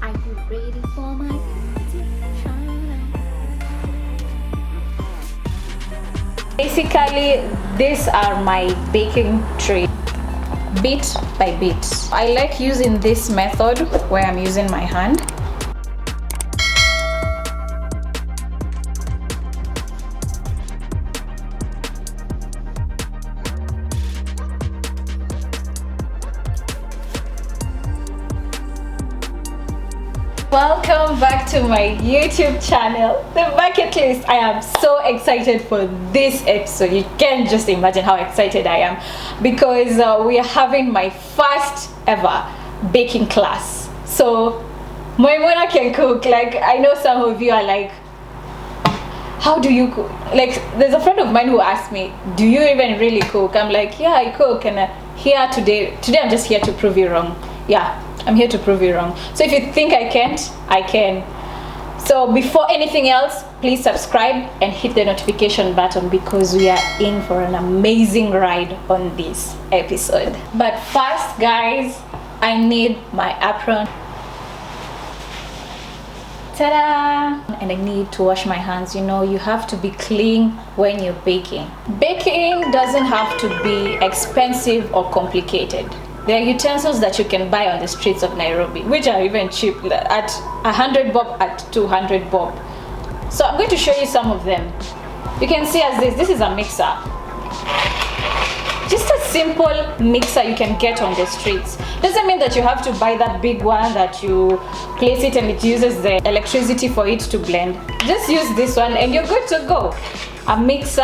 Are you ready for my YouTube channel? Basically, these are my baking trays, bit by bit. I like using this method where I'm using my hand. Welcome back to my YouTube channel, The Bucket List. I am so excited for this episode. You can't just imagine how excited I am because we are having my first ever baking class. So Moimona can cook. Like, I know some of you are like, how do you cook? Like, there's a friend of mine who asked me, do you even really cook? I'm like, yeah, I cook. And here today I'm just here to prove you wrong. Yeah, I'm here to prove you wrong. So if you think I can't, I can. So before anything else, please subscribe and hit the notification button because we are in for an amazing ride on this episode. But first, guys, I need my apron. Ta-da! And I need to wash my hands. You know, you have to be clean when you're baking. Baking doesn't have to be expensive or complicated. There are utensils that you can buy on the streets of Nairobi, which are even cheap, at 100 bob, at 200 bob. So I'm going to show you some of them. You can see as this is a mixer. Just a simple mixer you can get on the streets. Doesn't mean that you have to buy that big one that you place it and it uses the electricity for it to blend. Just use this one and you're good to go. A mixer,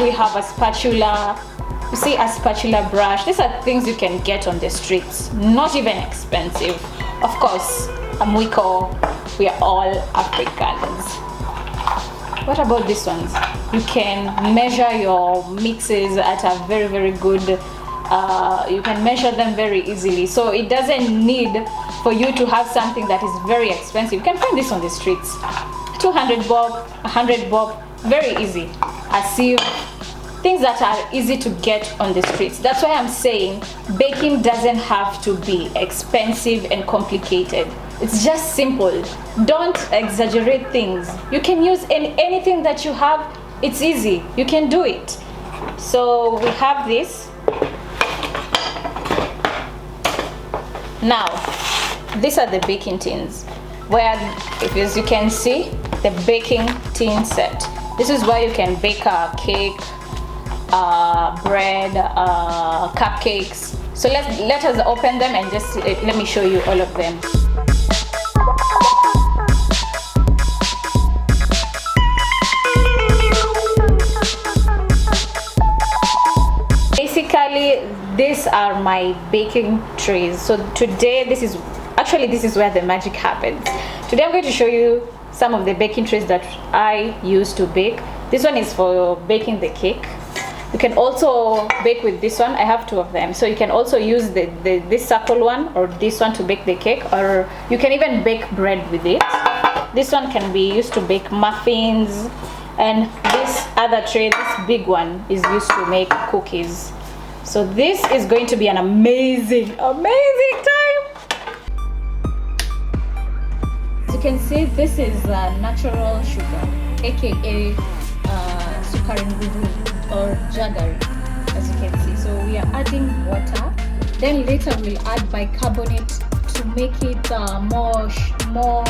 we have a spatula. You see, a spatula brush. These are things you can get on the streets, not even expensive. Of course, Amwiko, we are all Africans. What about these ones? You can measure your mixes at a very, very good, you can measure them very easily. So it doesn't need for you to have something that is very expensive. You can find this on the streets. 200 bob, 100 bob, very easy. A sieve. Things that are easy to get on the streets. That's why I'm saying baking doesn't have to be expensive and complicated. It's just simple. Don't exaggerate things. You can use anything that you have. It's easy. You can do it. So we have this. Now, these are the baking tins. Where, as you can see, the baking tin set. This is where you can bake a cake, bread, cupcakes. So let us open them and just let me show you all of them. Basically, these are my baking trays. So today, this is where the magic happens. Today I'm going to show you some of the baking trays that I use to bake. This one is for baking the cake. You can also bake with this one. I have two of them. So you can also use this circle one or this one to bake the cake, or you can even bake bread with it. This one can be used to bake muffins, and this other tray, this big one, is used to make cookies. So this is going to be an amazing time. As you can see, this is natural sugar, aka sukari or jaggery, as you can see. So we are adding water, then later we'll add bicarbonate to make it more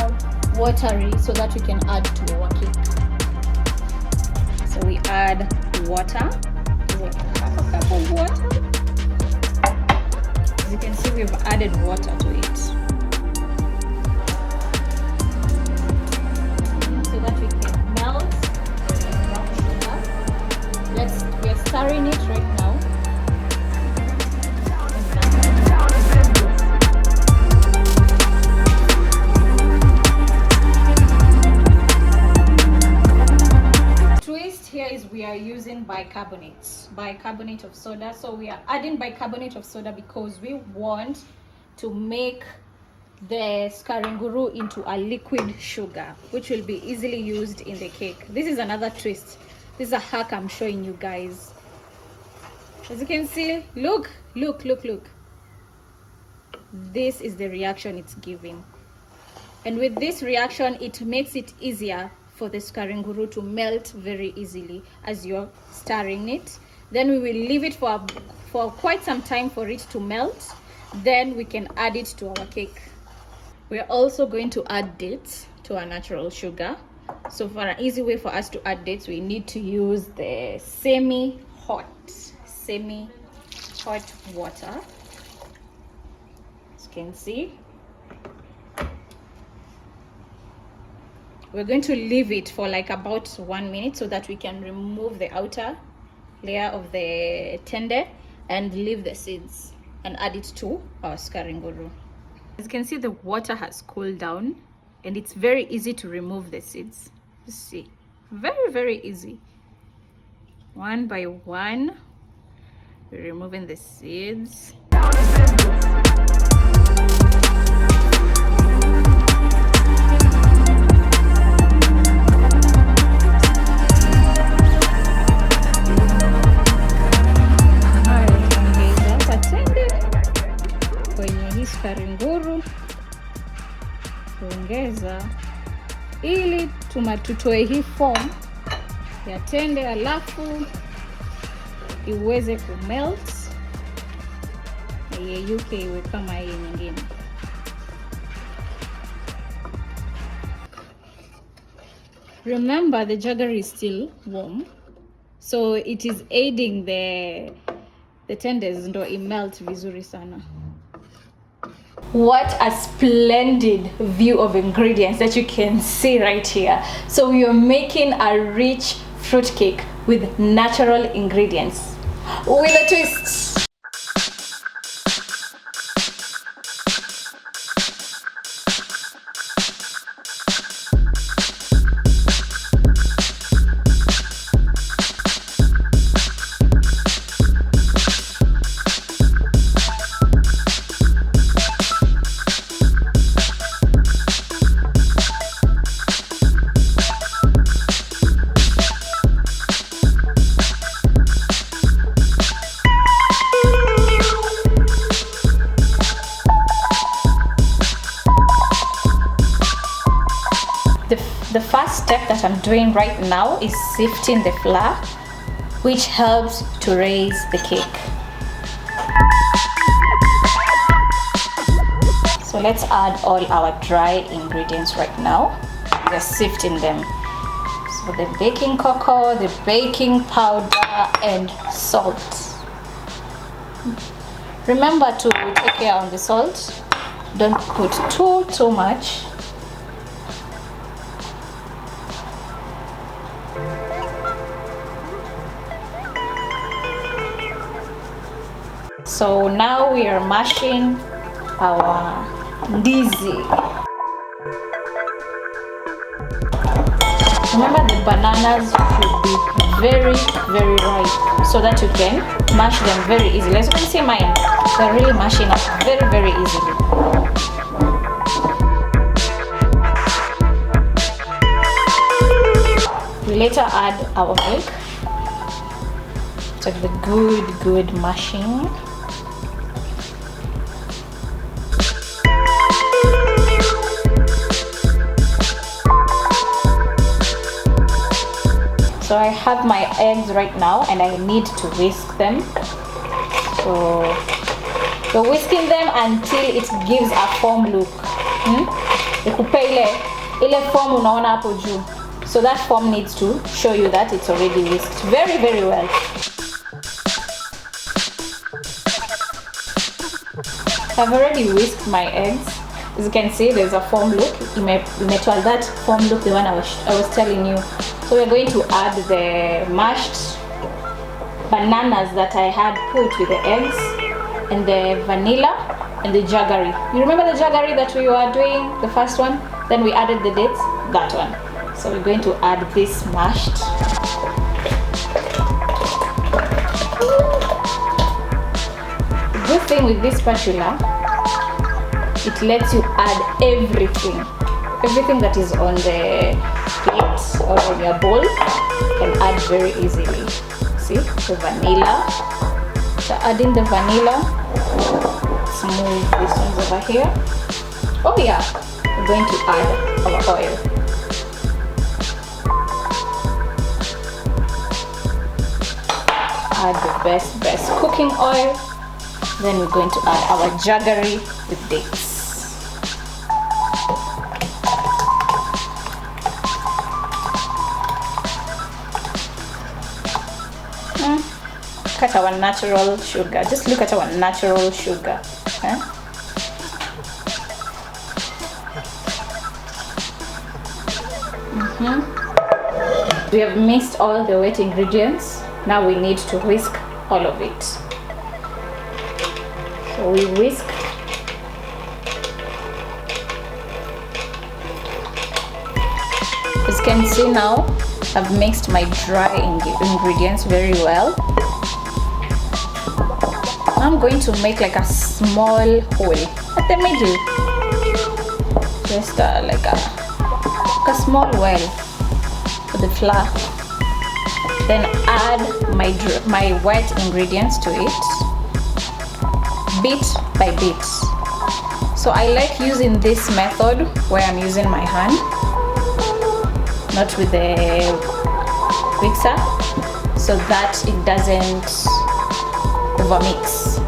watery so that we can add to our cake. So we add water, half a cup of water. As you can see, we've added water to it so that we can melt the brown sugar. We're stirring it right now. Twist here is we are using bicarbonate of soda. So we are adding bicarbonate of soda because we want to make the scaranguru into a liquid sugar, which will be easily used in the cake. This is another twist. This is a hack I'm showing you guys. As you can see, look. this is the reaction it's giving. And with this reaction, it makes it easier for the sukari nguru to melt very easily as you're stirring it. Then we will leave it for quite some time for it to melt. Then we can add it to our cake. We're also going to add dates to our natural sugar. So for an easy way for us to add dates, we need to use the semi-hot water. As you can see, we're going to leave it for like about 1 minute so that we can remove the outer layer of the tende and leave the seeds and add it to our sukari nguru. As you can see, the water has cooled down and it's very easy to remove the seeds. You see, very easy. One by one, we're removing the seeds. Sukari nguru kuongeza ili tutoe hii form ya tende, alafu iweze kumelt na yeyuke iwe kama hii nyingine. Remember, the jaggery is still warm, so it is aiding the tenders ndo imelt vizuri sana. What a splendid view of ingredients that you can see right here. So we are making a rich fruit cake with natural ingredients with a twist. The first step that I'm doing right now is sifting the flour, which helps to raise the cake. So let's add all our dry ingredients right now. Just sifting them. So the baking cocoa, the baking powder, and salt. Remember to take care on the salt. Don't put too much. So now we are mashing our ndizi. Remember, the bananas should be very ripe so that you can mash them very easily. As you can see, mine, they're really mashing up very easily. We later add our milk. So the good mashing. So I have my eggs right now and I need to whisk them. So you're whisking them until it gives a foam look. Ikupe ile foam unaona hapo juu. So that foam needs to show you that it's already whisked very well. I've already whisked my eggs. As you can see, there's a foam look. Imetoa that foam look, the one I was telling you. So we're going to add the mashed bananas that I had put with the eggs, and the vanilla and the jaggery. You remember the jaggery that we were doing, the first one? Then we added the dates, that one. So we're going to add this mashed. The good thing with this spatula, it lets you add everything that is on the plate or on your bowl. You can add very easily. See, the vanilla. So adding the vanilla, it's move these ones over here. Oh yeah, we're going to add our oil. Add the best cooking oil. Then we're going to add our jaggery with dates. Cut our natural sugar. Just look at our natural sugar. We have mixed all the wet ingredients. Now we need to whisk all of it. So we whisk. As you can see now, I've mixed my dry ingredients very well. I'm going to make like a small hole at the middle, just like a small well for the flour. Then add my wet ingredients to it, bit by bit. So I like using this method where I'm using my hand, not with the mixer, so that it doesn't overmix.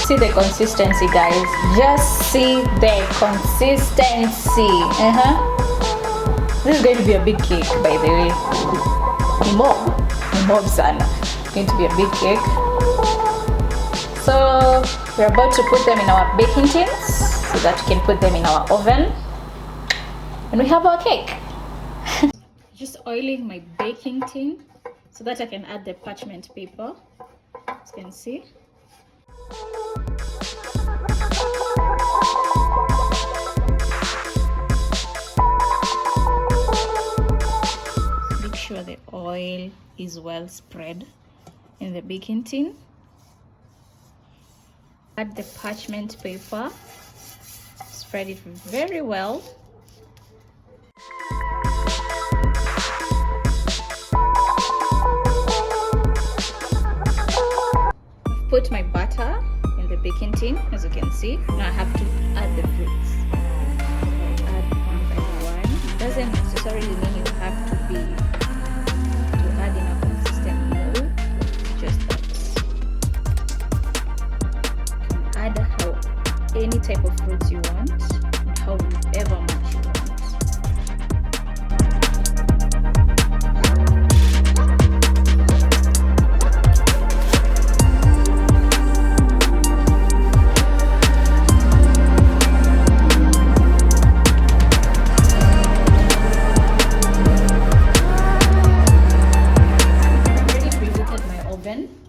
See the consistency, guys. Just see the consistency. This is going to be a big cake, by the way. Mob sana. Going to be a big cake. So we're about to put them in our baking tins so that we can put them in our oven, and we have our cake. Just oiling my baking tin so that I can add the parchment paper, as you can see. Make sure the oil is well spread in the baking tin. Add the parchment paper, spread it very well. I've put my butter in the baking tin, as you can see. Now I have to add the fruits. Add one by one. It doesn't necessarily mean you have to add in a consistent mold. Just that. Add any type of fruits you want, however much you want.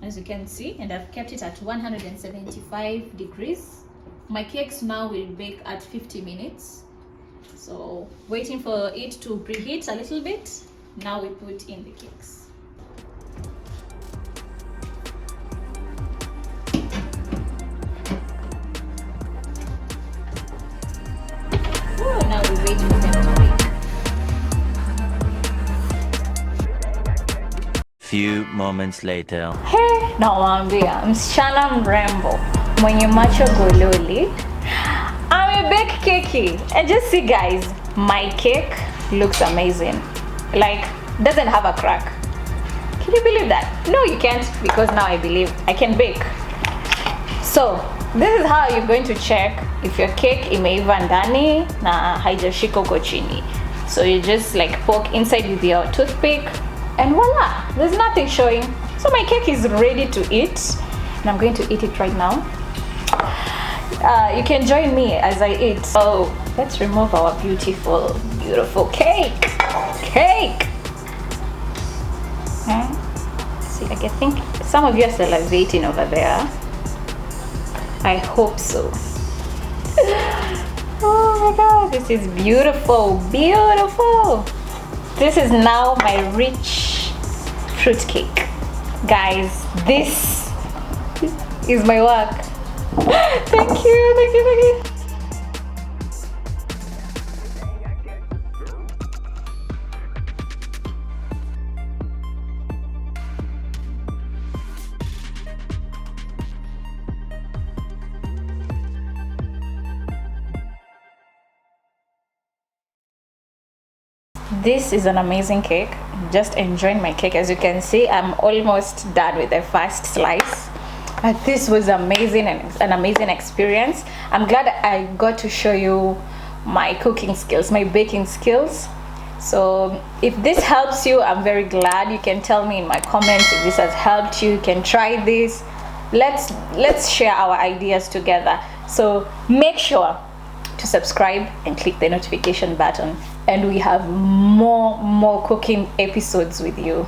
As you can see, and I've kept it at 175 degrees. My cakes now will bake at 50 minutes. So waiting for it to preheat a little bit. Now we put in the cakes. Now we wait for them to bake. Few moments later. Hey, nawambia msichana mrembo mwenye macho gololi amebake keki. And just see, guys, my cake looks amazing. Like, doesn't have a crack. Can you believe that? No, you can't, because now I believe I can bake. So this is how you're going to check if your cake imeiva ndani na haijashika huko chini. So you just like poke inside with your toothpick, and voila, there's nothing showing. So my cake is ready to eat, and I'm going to eat it right now. You can join me as I eat. So let's remove our beautiful cake. See, I think some of you are salivating over there. I hope so. Oh my god, this is beautiful. This is now my rich fruit cake. Guys, this is my work. Thank you. This is an amazing cake. Just enjoying my cake. As you can see, I'm almost done with the first slice. But this was amazing and an amazing experience. I'm glad I got to show you my cooking skills, my baking skills. So if this helps you, I'm very glad. You can tell me in my comments if this has helped you. You can try this. Let's share our ideas together. So make sure to subscribe and click the notification button, and we have more cooking episodes with you.